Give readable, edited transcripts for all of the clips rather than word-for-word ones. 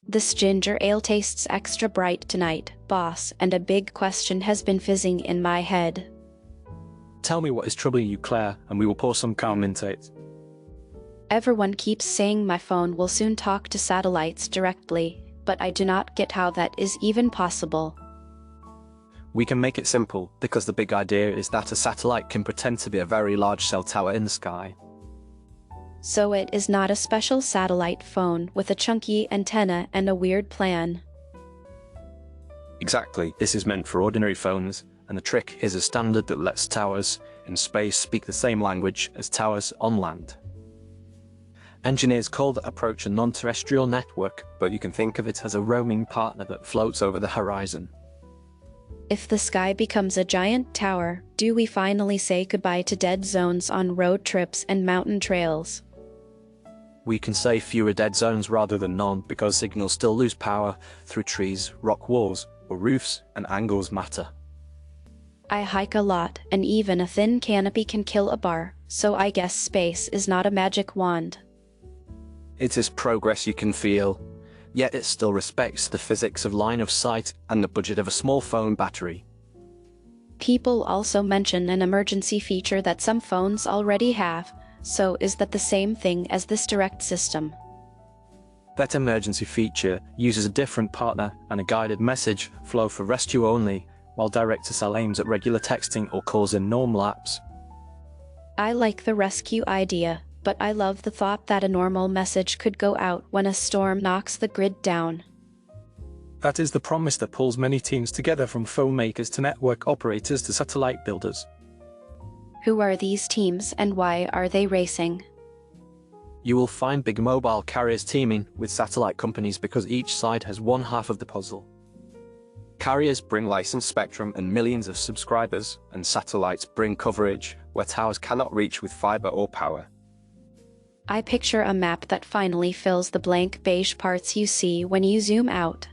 This ginger ale tastes extra bright tonight, boss, and a big question has been fizzing in my head. Tell me what is troubling you, Claire, and we will pour some calm into it. Everyone keeps saying my phone will soon talk to satellites directly, but I do not get how that is even possible. We can make it simple, because the big idea is that a satellite can pretend to be a very large cell tower in the sky. So it is not a special satellite phone with a chunky antenna and a weird plan. Exactly, this is meant for ordinary phones, and the trick is a standard that lets towers in space speak the same language as towers on land. Engineers call that approach a non-terrestrial network, but you can think of it as a roaming partner that floats over the horizon. If the sky becomes a giant tower, do we finally say goodbye to dead zones on road trips and mountain trails? We can say fewer dead zones rather than none, because signals still lose power through trees, rock walls, or roofs, and angles matter. I hike a lot, and even a thin canopy can kill a bar, so I guess space is not a magic wand. It is progress you can feel, yet it still respects the physics of line of sight and the budget of a small phone battery. People also mention an emergency feature that some phones already have, so is that the same thing as this direct system? That emergency feature uses a different partner and a guided message flow for rescue only, while direct-to-cell aims at regular texting or calls in normal apps. I like the rescue idea, but I love the thought that a normal message could go out when a storm knocks the grid down. That is the promise that pulls many teams together, from phone makers to network operators to satellite builders. Who are these teams and why are they racing? You will find big mobile carriers teaming with satellite companies because each side has one half of the puzzle. Carriers bring licensed spectrum and millions of subscribers, and satellites bring coverage where towers cannot reach with fiber or power. I picture a map that finally fills the blank beige parts you see when you zoom out.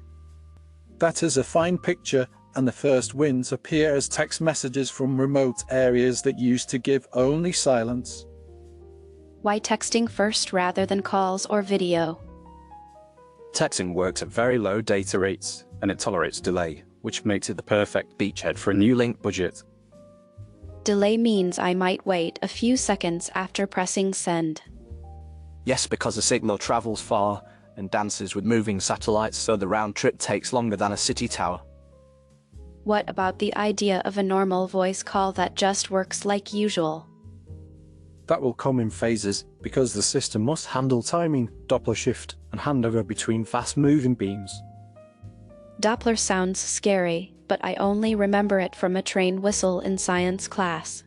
That is a fine picture, and the first wins appear as text messages from remote areas that used to give only silence. Why texting first rather than calls or video? Texting works at very low data rates, and it tolerates delay, which makes it the perfect beachhead for a new link budget. Delay means I might wait a few seconds after pressing send. Yes, because the signal travels far and dances with moving satellites, so the round trip takes longer than a city tower. What about the idea of a normal voice call that just works like usual? That will come in phases, because the system must handle timing, Doppler shift, and handover between fast-moving beams. Doppler sounds scary, but I only remember it from a train whistle in science class.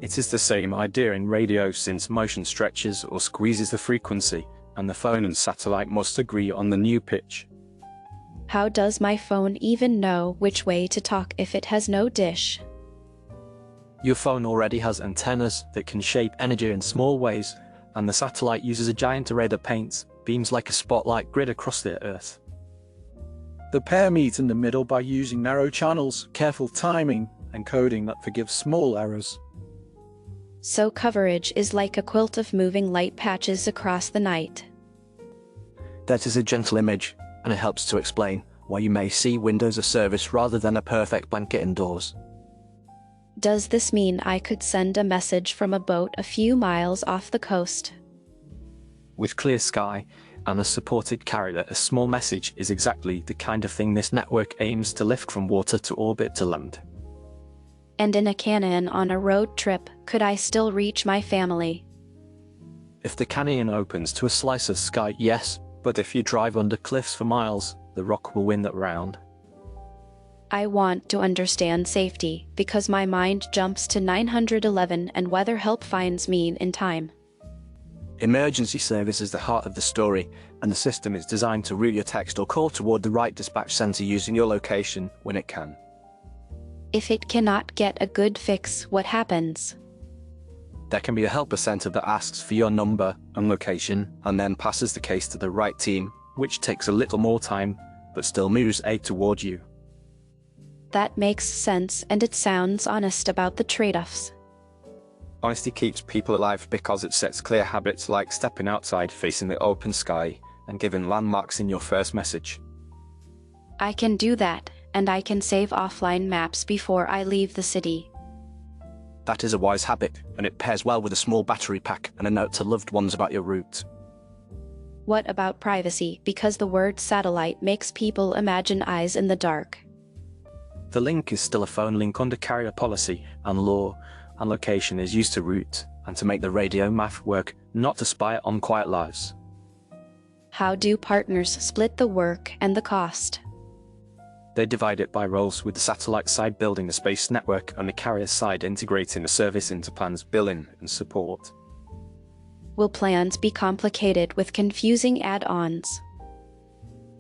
It is the same idea in radio, since motion stretches or squeezes the frequency, and the phone and satellite must agree on the new pitch. How does my phone even know which way to talk if it has no dish? Your phone already has antennas that can shape energy in small ways, and the satellite uses a giant array that paints beams like a spotlight grid across the Earth. The pair meet in the middle by using narrow channels, careful timing, and coding that forgives small errors. So coverage is like a quilt of moving light patches across the night. That is a gentle image, and it helps to explain why you may see windows of service rather than a perfect blanket indoors. Does this mean I could send a message from a boat a few miles off the coast? With clear sky and a supported carrier, a small message is exactly the kind of thing this network aims to lift from water to orbit to land. And in a canyon on a road trip, could I still reach my family? If the canyon opens to a slice of sky, yes, but if you drive under cliffs for miles, the rock will win that round. I want to understand safety, because my mind jumps to 911 and whether help finds me in time. Emergency service is the heart of the story, and the system is designed to route your text or call toward the right dispatch center using your location when it can. If it cannot get a good fix, what happens? There can be a helper center that asks for your number and location, and then passes the case to the right team, which takes a little more time, but still moves aid toward you. That makes sense, and it sounds honest about the trade-offs. Honesty keeps people alive because it sets clear habits like stepping outside facing the open sky and given landmarks in your first message. I can do that, and I can save offline maps before I leave the city. That is a wise habit, and it pairs well with a small battery pack and a note to loved ones about your route. What about privacy? Because the word satellite makes people imagine eyes in the dark. The link is still a phone link under carrier policy and law, and location is used to route and to make the radio math work, not to spy on quiet lives. How do partners split the work and the cost? They divide it by roles, with the satellite side building the space network and the carrier side integrating the service into plans, billing, and support. Will plans be complicated with confusing add-ons?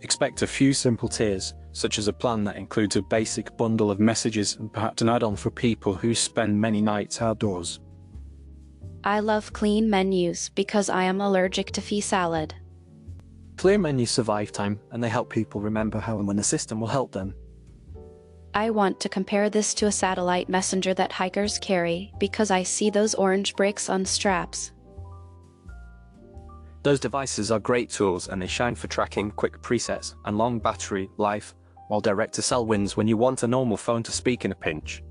Expect a few simple tiers, such as a plan that includes a basic bundle of messages and perhaps an add-on for people who spend many nights outdoors. I love clean menus because I am allergic to pea salad. Clear menus survive time, and they help people remember how and when the system will help them. I want to compare this to a satellite messenger that hikers carry because I see those orange bricks on straps. Those devices are great tools, and they shine for tracking quick presets and long battery life, while direct-to-cell wins when you want a normal phone to speak in a pinch.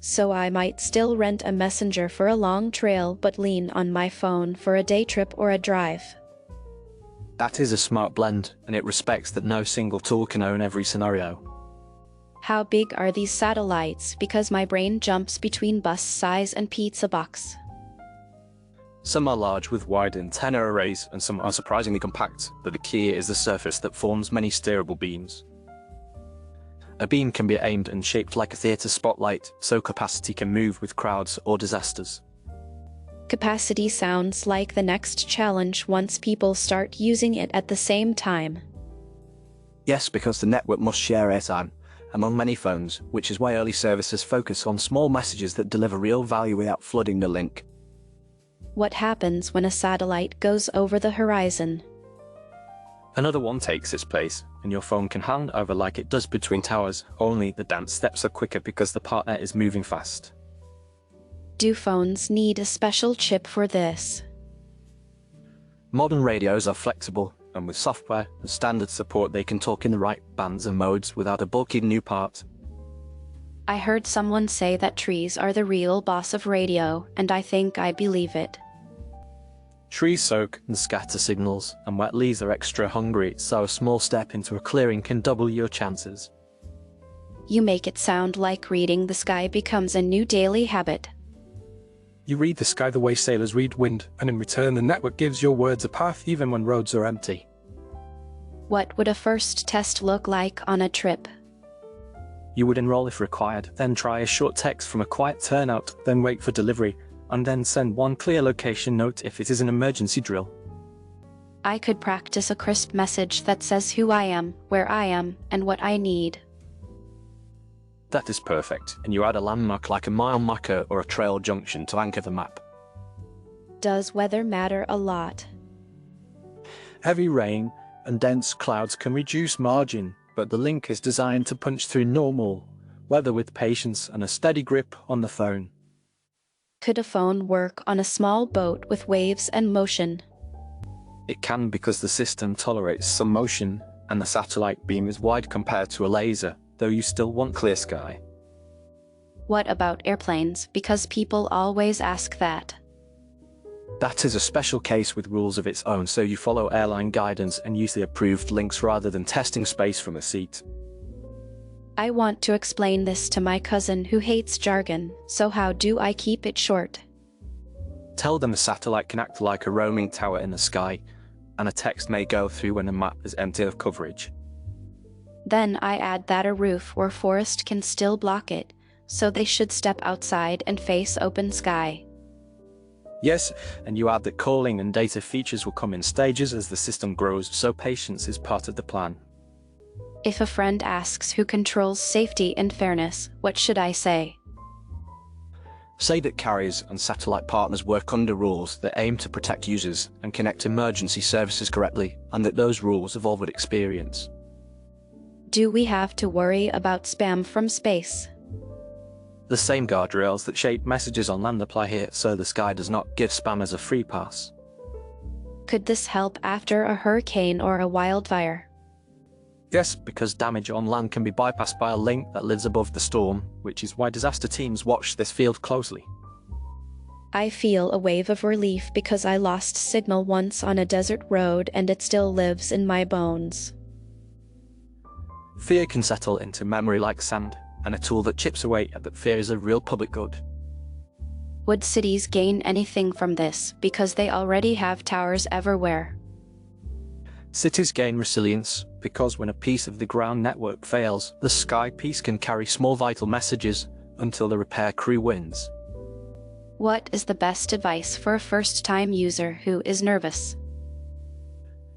So I might still rent a messenger for a long trail but lean on my phone for a day trip or a drive. That is a smart blend, and it respects that no single tool can own every scenario. How big are these satellites? Because my brain jumps between bus size and pizza box. Some are large with wide antenna arrays, and some are surprisingly compact, but the key is the surface that forms many steerable beams. A beam can be aimed and shaped like a theatre spotlight, so capacity can move with crowds or disasters. Capacity sounds like the next challenge once people start using it at the same time. Yes, because the network must share airtime among many phones, which is why early services focus on small messages that deliver real value without flooding the link. What happens when a satellite goes over the horizon? Another one takes its place, and your phone can hand over like it does between towers, only the dance steps are quicker because the partner is moving fast. Do phones need a special chip for this? Modern radios are flexible, and with software and standard support they can talk in the right bands and modes without a bulky new part. I heard someone say that trees are the real boss of radio, and I think I believe it. Trees soak and scatter signals, and wet leaves are extra hungry, so a small step into a clearing can double your chances. You make it sound like reading the sky becomes a new daily habit. You read the sky the way sailors read wind, and in return the network gives your words a path even when roads are empty. What would a first test look like on a trip? You would enroll if required, then try a short text from a quiet turnout, then wait for delivery, and then send one clear location note if it is an emergency drill. I could practice a crisp message that says who I am, where I am, and what I need. That is perfect, and you add a landmark like a mile marker or a trail junction to anchor the map. Does weather matter a lot? Heavy rain and dense clouds can reduce margin, but the link is designed to punch through normal weather with patience and a steady grip on the phone. Could a phone work on a small boat with waves and motion? It can, because the system tolerates some motion, and the satellite beam is wide compared to a laser, though you still want clear sky. What about airplanes? Because people always ask that. That is a special case with rules of its own, so you follow airline guidance and use the approved links rather than testing space from a seat. I want to explain this to my cousin who hates jargon, so how do I keep it short? Tell them a satellite can act like a roaming tower in the sky, and a text may go through when a map is empty of coverage. Then I add that a roof or forest can still block it, so they should step outside and face open sky. Yes, and you add that calling and data features will come in stages as the system grows, so patience is part of the plan. If a friend asks who controls safety and fairness, what should I say? Say that carriers and satellite partners work under rules that aim to protect users and connect emergency services correctly, and that those rules evolve with experience. Do we have to worry about spam from space? The same guardrails that shape messages on land apply here, so the sky does not give spammers a free pass. Could this help after a hurricane or a wildfire? Yes, because damage on land can be bypassed by a link that lives above the storm, which is why disaster teams watch this field closely. I feel a wave of relief because I lost signal once on a desert road and it still lives in my bones. Fear can settle into memory like sand, and a tool that chips away at that fear is a real public good. Would cities gain anything from this because they already have towers everywhere? Cities gain resilience because when a piece of the ground network fails, the sky piece can carry small vital messages until the repair crew wins. What is the best advice for a first-time user who is nervous?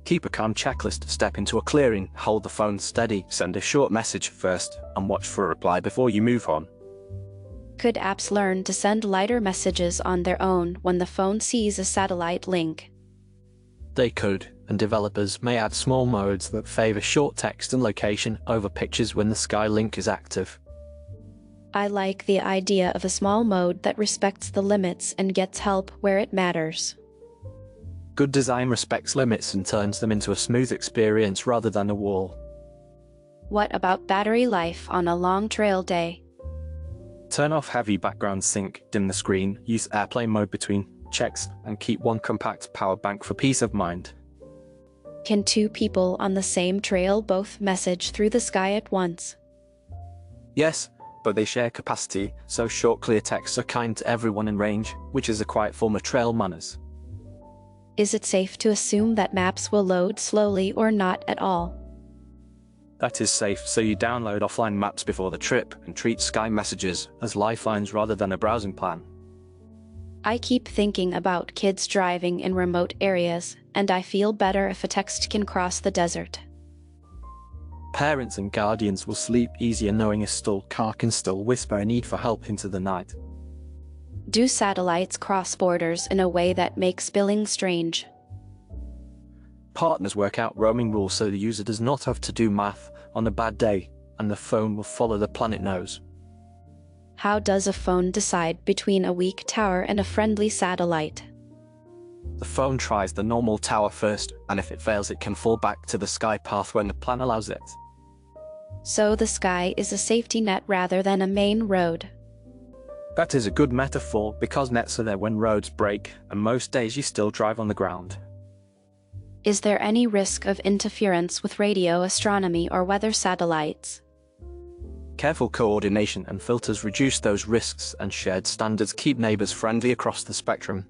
Keep a calm checklist, step into a clearing, hold the phone steady, send a short message first, and watch for a reply before you move on. Could apps learn to send lighter messages on their own when the phone sees a satellite link? They could, and developers may add small modes that favor short text and location over pictures when the sky link is active. I like the idea of a small mode that respects the limits and gets help where it matters. Good design respects limits and turns them into a smooth experience rather than a wall. What about battery life on a long trail day? Turn off heavy background sync, dim the screen, use airplane mode between checks, and keep one compact power bank for peace of mind. Can two people on the same trail both message through the sky at once? Yes, but they share capacity, so short clear texts are kind to everyone in range, which is a quiet form of trail manners. Is it safe to assume that maps will load slowly or not at all? That is safe, so you download offline maps before the trip and treat sky messages as lifelines rather than a browsing plan. I keep thinking about kids driving in remote areas, and I feel better if a text can cross the desert. Parents and guardians will sleep easier knowing a stalled car can still whisper a need for help into the night. Do satellites cross borders in a way that makes billing strange? Partners work out roaming rules so the user does not have to do math on a bad day, and the phone will follow the planet knows. How does a phone decide between a weak tower and a friendly satellite? The phone tries the normal tower first, and if it fails it can fall back to the sky path when the plan allows it. So the sky is a safety net rather than a main road. That is a good metaphor because nets are there when roads break, and most days you still drive on the ground. Is there any risk of interference with radio astronomy or weather satellites? Careful coordination and filters reduce those risks, and shared standards keep neighbors friendly across the spectrum.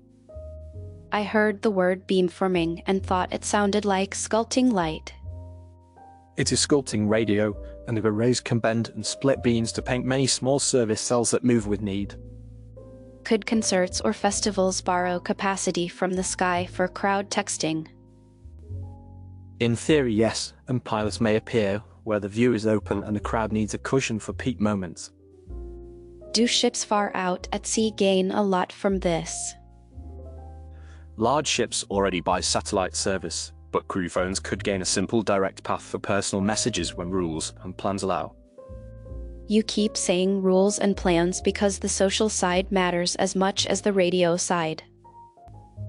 I heard the word beamforming and thought it sounded like sculpting light. It is sculpting radio, and the arrays can bend and split beams to paint many small service cells that move with need. Could concerts or festivals borrow capacity from the sky for crowd texting? In theory, yes, and pilots may appear where the view is open and the crowd needs a cushion for peak moments. Do ships far out at sea gain a lot from this? Large ships already buy satellite service, but crew phones could gain a simple direct path for personal messages when rules and plans allow. You keep saying rules and plans because the social side matters as much as the radio side.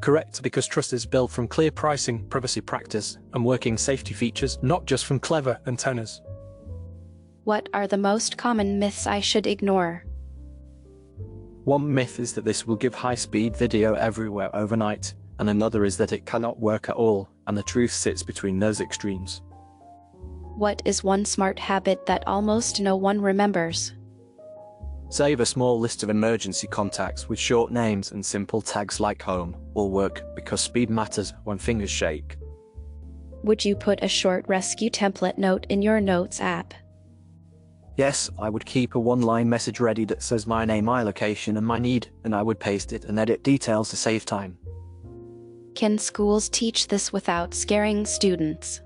Correct, because trust is built from clear pricing, privacy practice, and working safety features, not just from clever antennas. What are the most common myths I should ignore? One myth is that this will give high-speed video everywhere overnight, and another is that it cannot work at all, and the truth sits between those extremes. What is one smart habit that almost no one remembers? Save a small list of emergency contacts with short names and simple tags like home or work, because speed matters when fingers shake. Would you put a short rescue template note in your Notes app? Yes, I would keep a one-line message ready that says my name, my location, and my need, and I would paste it and edit details to save time. Can schools teach this without scaring students?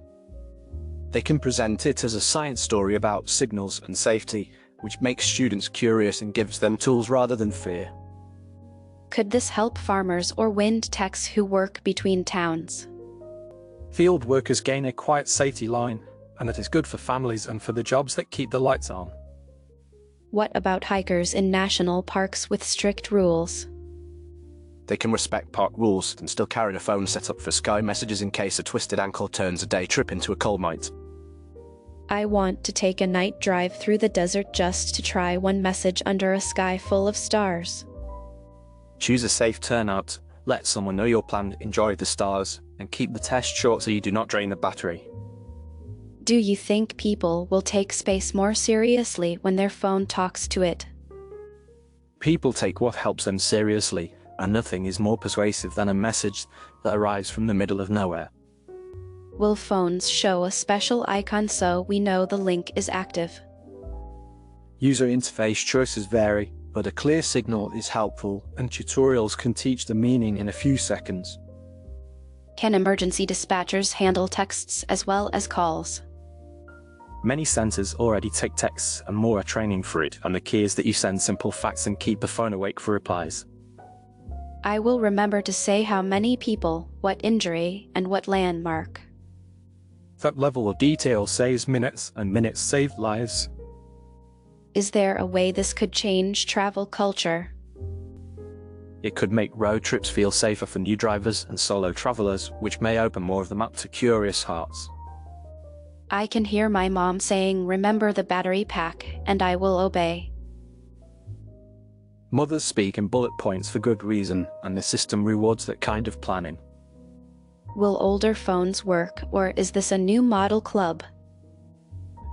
They can present it as a science story about signals and safety, which makes students curious and gives them tools rather than fear. Could this help farmers or wind techs who work between towns? Field workers gain a quiet safety line, and it is good for families and for the jobs that keep the lights on. What about hikers in national parks with strict rules? They can respect park rules and still carry the phone set up for sky messages in case a twisted ankle turns a day trip into a coal mine. I want to take a night drive through the desert just to try one message under a sky full of stars. Choose a safe turnout, let someone know your plan, enjoy the stars, and keep the test short so you do not drain the battery. Do you think people will take space more seriously when their phone talks to it? People take what helps them seriously, and nothing is more persuasive than a message that arrives from the middle of nowhere. Will phones show a special icon so we know the link is active? User interface choices vary, but a clear signal is helpful, and tutorials can teach the meaning in a few seconds. Can emergency dispatchers handle texts as well as calls? Many centers already take texts and more are training for it, and the key is that you send simple facts and keep the phone awake for replies. I will remember to say how many people, what injury, and what landmark. That level of detail saves minutes, and minutes save lives. Is there a way this could change travel culture? It could make road trips feel safer for new drivers and solo travelers, which may open more of the map to curious hearts. I can hear my mom saying, "Remember the battery pack," and I will obey. Mothers speak in bullet points for good reason, and the system rewards that kind of planning. Will older phones work, or is this a new model club?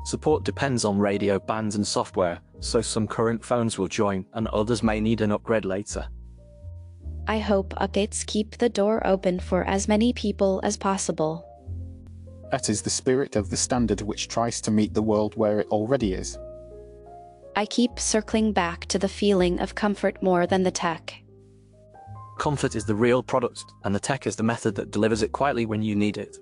Support depends on radio bands and software, so some current phones will join and others may need an upgrade later. I hope updates keep the door open for as many people as possible. That is the spirit of the standard, which tries to meet the world where it already is. I keep circling back to the feeling of comfort more than the tech. Comfort is the real product, and the tech is the method that delivers it quietly when you need it.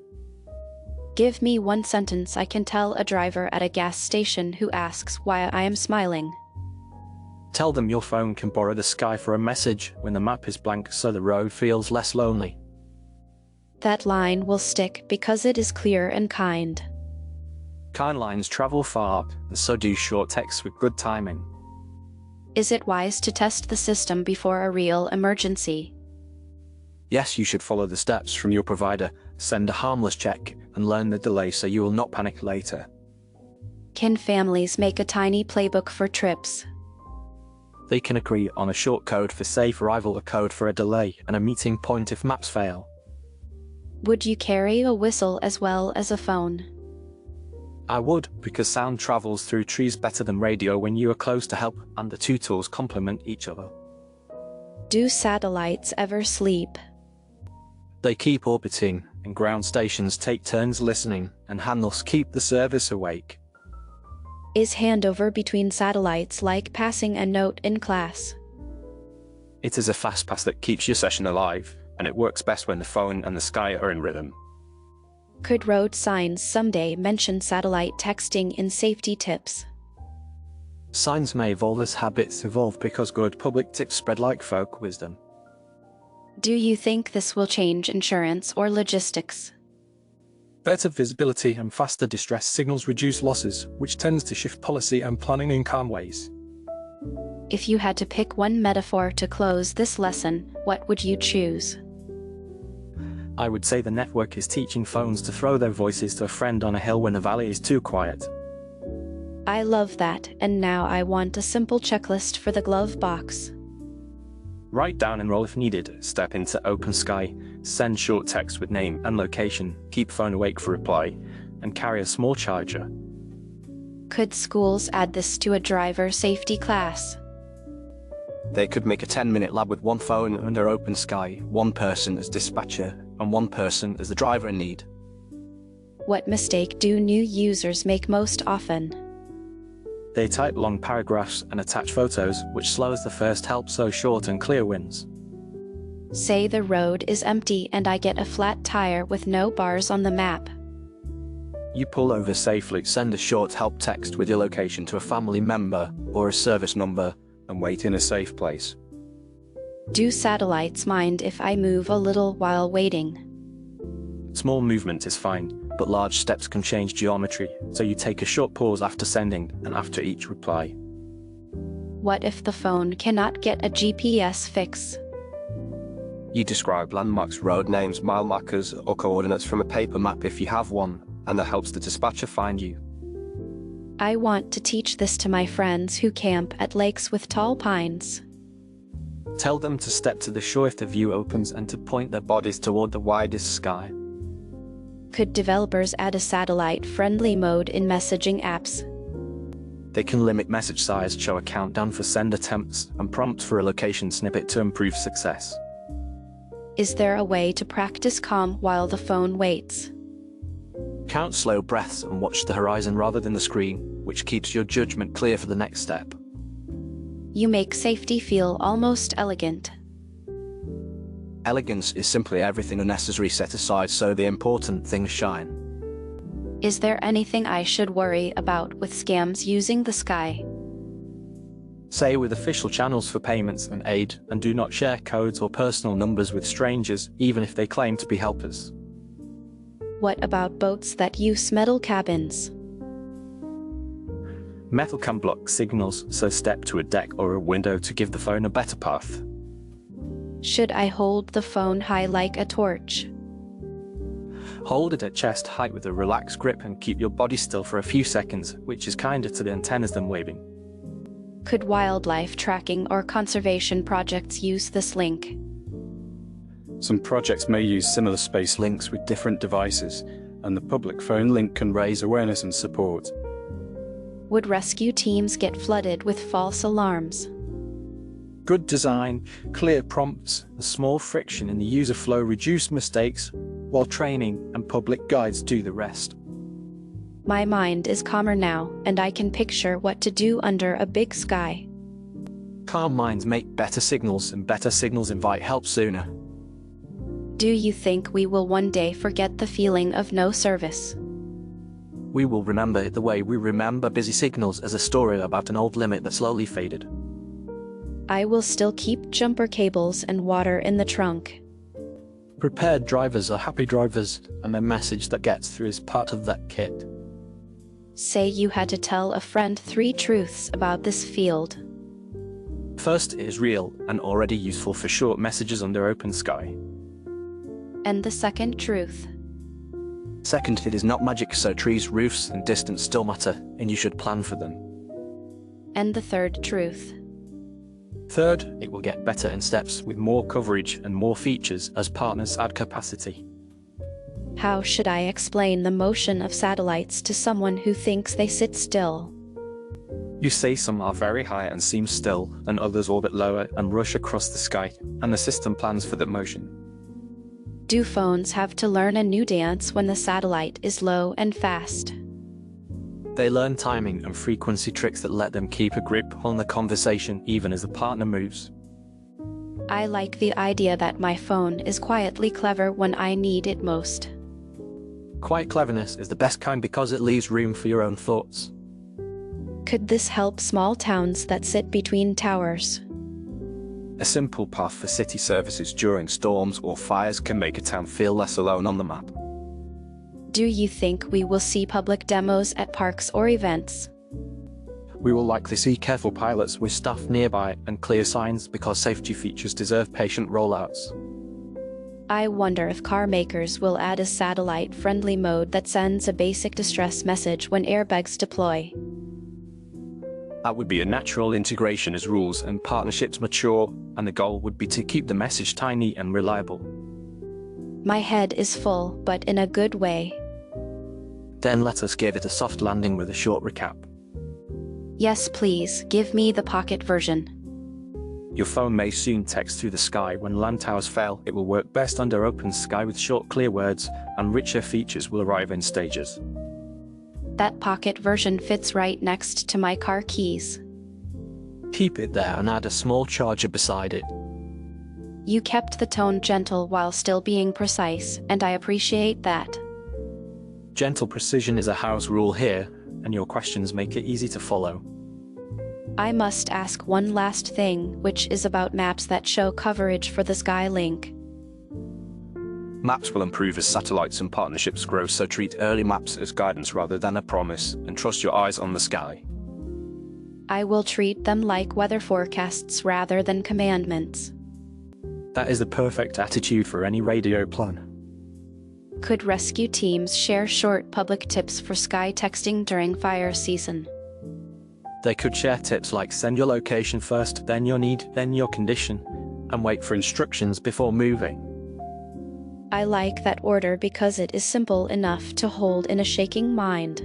Give me one sentence I can tell a driver at a gas station who asks why I am smiling. Tell them your phone can borrow the sky for a message when the map is blank so the road feels less lonely. That line will stick because it is clear and kind. Kind lines travel far, and so do short texts with good timing. Is it wise to test the system before a real emergency? Yes, you should follow the steps from your provider, send a harmless check, and learn the delay so you will not panic later. Can families make a tiny playbook for trips? They can agree on a short code for safe arrival, a code for a delay, and a meeting point if maps fail. Would you carry a whistle as well as a phone? I would, because sound travels through trees better than radio when you are close to help, and the two tools complement each other. Do satellites ever sleep? They keep orbiting, and ground stations take turns listening, and handles keep the service awake. Is handover between satellites like passing a note in class? It is a fast pass that keeps your session alive, and it works best when the phone and the sky are in rhythm. Could road signs someday mention satellite texting in safety tips? Signs may evolve as habits evolve because good public tips spread like folk wisdom. Do you think this will change insurance or logistics? Better visibility and faster distress signals reduce losses, which tends to shift policy and planning in calm ways. If you had to pick one metaphor to close this lesson, what would you choose? I would say the network is teaching phones to throw their voices to a friend on a hill when the valley is too quiet. I love that, and now I want a simple checklist for the glove box. Write down and roll if needed, step into open sky, send short text with name and location, keep phone awake for reply, and carry a small charger. Could schools add this to a driver safety class? They could make a 10-minute lab with one phone under open sky, one person as dispatcher, and one person as the driver in need. What mistake do new users make most often? They type long paragraphs and attach photos, which slows the first help so short and clear wins. Say the road is empty and I get a flat tire with no bars on the map. You pull over safely, send a short help text with your location to a family member or a service number, and wait in a safe place. Do satellites mind if I move a little while waiting? Small movement is fine, but large steps can change geometry, so you take a short pause after sending and after each reply. What if the phone cannot get a GPS fix? You describe landmarks, road names, mile markers, or coordinates from a paper map if you have one, and that helps the dispatcher find you. I want to teach this to my friends who camp at lakes with tall pines. Tell them to step to the shore if the view opens and to point their bodies toward the widest sky. Could developers add a satellite-friendly mode in messaging apps? They can limit message size, show a countdown for send attempts, and prompt for a location snippet to improve success. Is there a way to practice calm while the phone waits? Count slow breaths and watch the horizon rather than the screen, which keeps your judgment clear for the next step. You make safety feel almost elegant. Elegance is simply everything unnecessary set aside so the important things shine. Is there anything I should worry about with scams using the sky? Say with official channels for payments and aid, and do not share codes or personal numbers with strangers, even if they claim to be helpers. What about boats that use metal cabins? Metal can block signals, so step to a deck or a window to give the phone a better path. Should I hold the phone high like a torch? Hold it at chest height with a relaxed grip and keep your body still for a few seconds, which is kinder to the antennas than waving. Could wildlife tracking or conservation projects use this link? Some projects may use similar space links with different devices, and the public phone link can raise awareness and support. Would rescue teams get flooded with false alarms? Good design, clear prompts, and small friction in the user flow reduce mistakes, while training and public guides do the rest. My mind is calmer now, and I can picture what to do under a big sky. Calm minds make better signals, and better signals invite help sooner. Do you think we will one day forget the feeling of no service? We will remember it the way we remember busy signals, as a story about an old limit that slowly faded. I will still keep jumper cables and water in the trunk. Prepared drivers are happy drivers, and the message that gets through is part of that kit. Say you had to tell a friend 3 truths about this field. First, it is real and already useful for short messages under open sky. And the second truth. Second, it is not magic, so trees, roofs, and distance still matter, and you should plan for them. And the third truth. Third, it will get better in steps with more coverage and more features as partners add capacity. How should I explain the motion of satellites to someone who thinks they sit still? You say some are very high and seem still, and others orbit lower and rush across the sky, and the system plans for that motion. Do phones have to learn a new dance when the satellite is low and fast? They learn timing and frequency tricks that let them keep a grip on the conversation even as the partner moves. I like the idea that my phone is quietly clever when I need it most. Quiet cleverness is the best kind because it leaves room for your own thoughts. Could this help small towns that sit between towers? A simple path for city services during storms or fires can make a town feel less alone on the map. Do you think we will see public demos at parks or events? We will likely see careful pilots with staff nearby and clear signs because safety features deserve patient rollouts. I wonder if car makers will add a satellite-friendly mode that sends a basic distress message when airbags deploy. That would be a natural integration as rules and partnerships mature, and the goal would be to keep the message tiny and reliable. My head is full, but in a good way. Then let us give it a soft landing with a short recap. Yes, please, give me the pocket version. Your phone may soon text through the sky when land towers fail. It will work best under open sky with short, clear words, and richer features will arrive in stages. That pocket version fits right next to my car keys. Keep it there and add a small charger beside it. You kept the tone gentle while still being precise, and I appreciate that. Gentle precision is a house rule here, and your questions make it easy to follow. I must ask one last thing, which is about maps that show coverage for the Skylink. Maps will improve as satellites and partnerships grow, so treat early maps as guidance rather than a promise, and trust your eyes on the sky. I will treat them like weather forecasts rather than commandments. That is the perfect attitude for any radio plan. Could rescue teams share short public tips for sky texting during fire season? They could share tips like send your location first, then your need, then your condition, and wait for instructions before moving. I like that order because it is simple enough to hold in a shaking mind.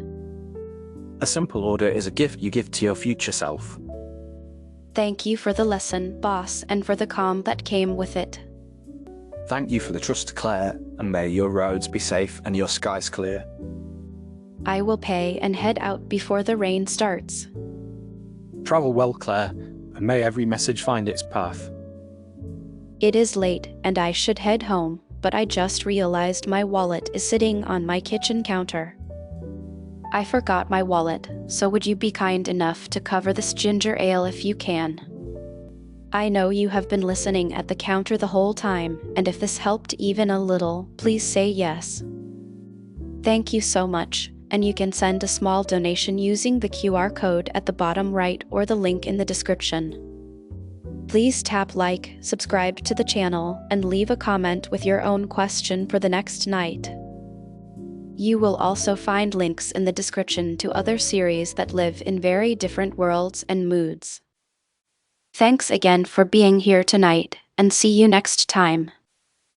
A simple order is a gift you give to your future self. Thank you for the lesson, boss, and for the calm that came with it. Thank you for the trust, Claire, and may your roads be safe and your skies clear. I will pay and head out before the rain starts. Travel well, Claire, and may every message find its path. It is late and I should head home, but I just realized my wallet is sitting on my kitchen counter. I forgot my wallet, so would you be kind enough to cover this ginger ale if you can? I know you have been listening at the counter the whole time, and if this helped even a little, please say yes. Thank you so much, and you can send a small donation using the QR code at the bottom right or the link in the description. Please tap like, subscribe to the channel, and leave a comment with your own question for the next night. You will also find links in the description to other series that live in very different worlds and moods. Thanks again for being here tonight, and see you next time.